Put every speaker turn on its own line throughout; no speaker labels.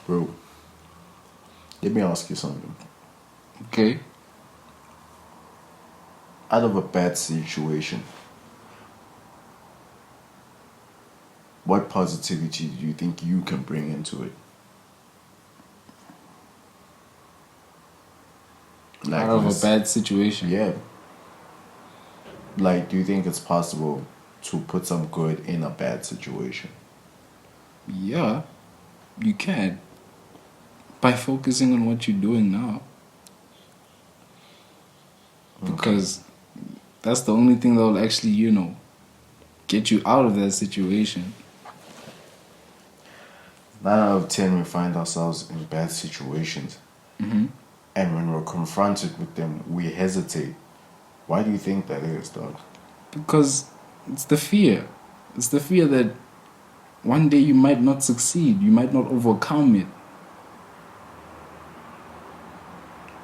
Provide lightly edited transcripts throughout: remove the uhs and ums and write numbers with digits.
Bro, let me ask you something.
Okay.
Out of a bad situation, what positivity do you think you can bring into it? Like,
Out of a bad situation.
yeah. Like, do you think it's possible to put some good in a bad situation?
Yeah, you can. By focusing on what you're doing now. Because that's the only thing that will actually, get you out of that situation.
9 out of 10, we find ourselves in bad situations. And when we're confronted with them, we hesitate. Why do you think that is, dog?
Because it's the fear. It's the fear that one day you might not succeed. You might not overcome it.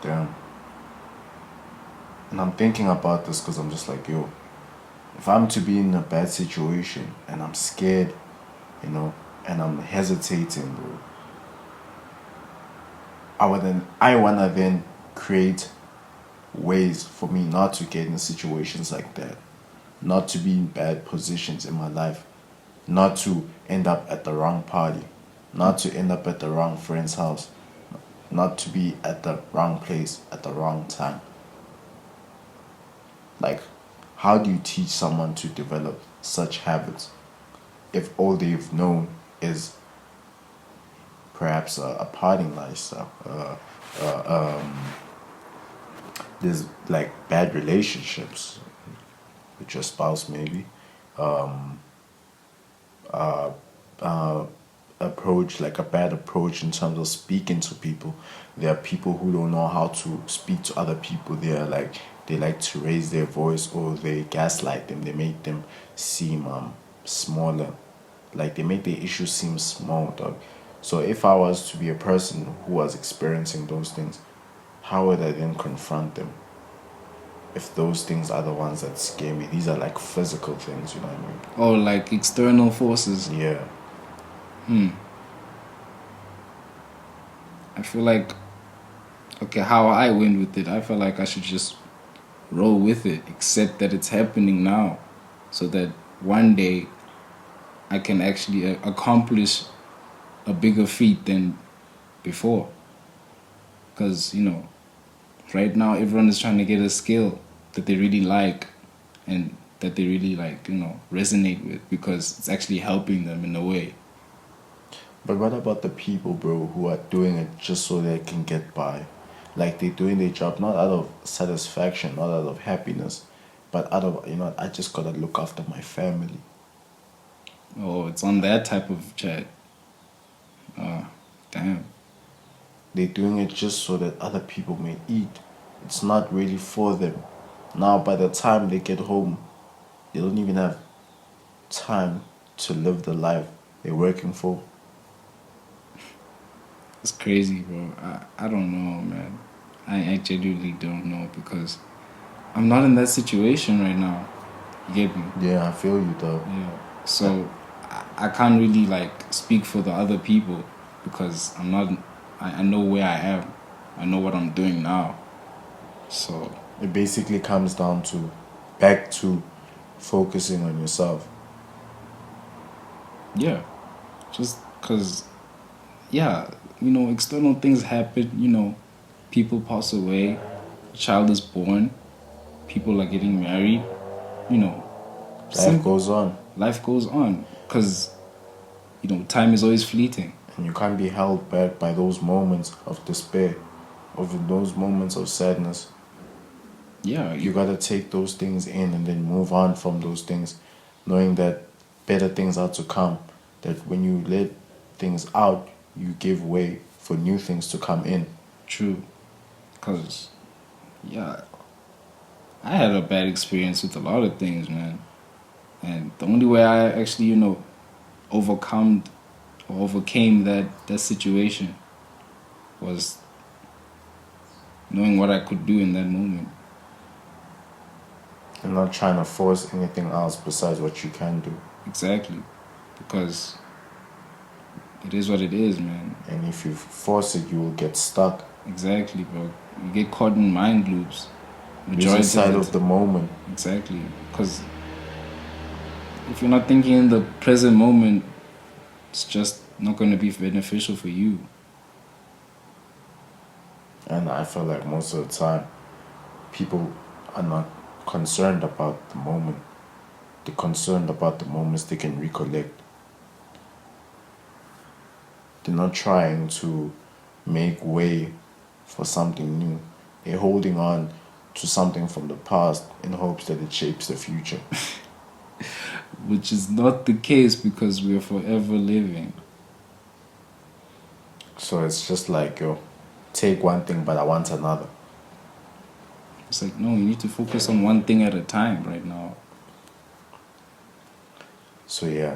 Damn. And I'm thinking about this because I'm just like, yo, if I'm to be in a bad situation and I'm scared, and I'm hesitating, bro, I wanna then create ways for me not to get in situations like that, not to be in bad positions in my life, not to end up at the wrong party, not to end up at the wrong friend's house, not to be at the wrong place at the wrong time. Like, how do you teach someone to develop such habits if all they've known is perhaps a partying lifestyle? There's like bad relationships with your spouse, maybe. Approach, like a bad approach in terms of speaking to people. There are people who don't know how to speak to other people. They like to raise their voice, or they gaslight them. They make them seem smaller. Like, they make the issue seem small, dog. So if I was to be a person who was experiencing those things, how would I then confront them? If those things are the ones that scare me, these are like physical things, you know what I mean?
Or like external forces.
Yeah.
I feel like, okay, how I went with it, I feel like I should just roll with it, accept that it's happening now, so that one day I can actually accomplish a bigger feat than before. Because, right now everyone is trying to get a skill that they really like and that they really resonate with, because it's actually helping them in a way.
But what about the people, bro, who are doing it just so they can get by? Like, they're doing their job not out of satisfaction, not out of happiness, but out of, I just gotta look after my family.
Oh, it's on that type of chat. Damn.
They're doing it just so that other people may eat. It's not really for them. Now, by the time they get home, they don't even have time to live the life they're working for.
It's crazy, bro. I don't know, man. I genuinely don't know, because I'm not in that situation right now. You get me?
Yeah, I feel you, though.
Yeah. So I can't really speak for the other people, because I'm not. I know where I am. I know what I'm doing now. So
It basically comes down to back to focusing on yourself.
yeah, just because external things happen. People pass away, a child is born, people are getting married.
Life goes on.
Life goes on, because time is always fleeting.
And you can't be held back by those moments of despair, of those moments of sadness.
Yeah,
You gotta take those things in and then move on from those things, knowing that better things are to come. That when you let things out, you give way for new things to come in.
true. Because I had a bad experience with a lot of things, man. And the only way I actually, overcame that situation was knowing what I could do in that moment.
And not trying to force anything else besides what you can do.
Exactly. Because it is what it is, man.
And if you force it, you will get stuck.
Exactly, bro. You get caught in mind loops.
Losing sight of the moment.
Exactly. Because if you're not thinking in the present moment, it's just not going to be beneficial for you.
And I feel like most of the time, people are not concerned about the moment. They're concerned about the moments they can recollect. They're not trying to make way for something new. They're holding on to something from the past in hopes that it shapes the future.
Which is not the case because we are forever living.
So it's just like, yo, take one thing, but I want another.
It's like, no, you need to focus on one thing at a time right now.
So yeah.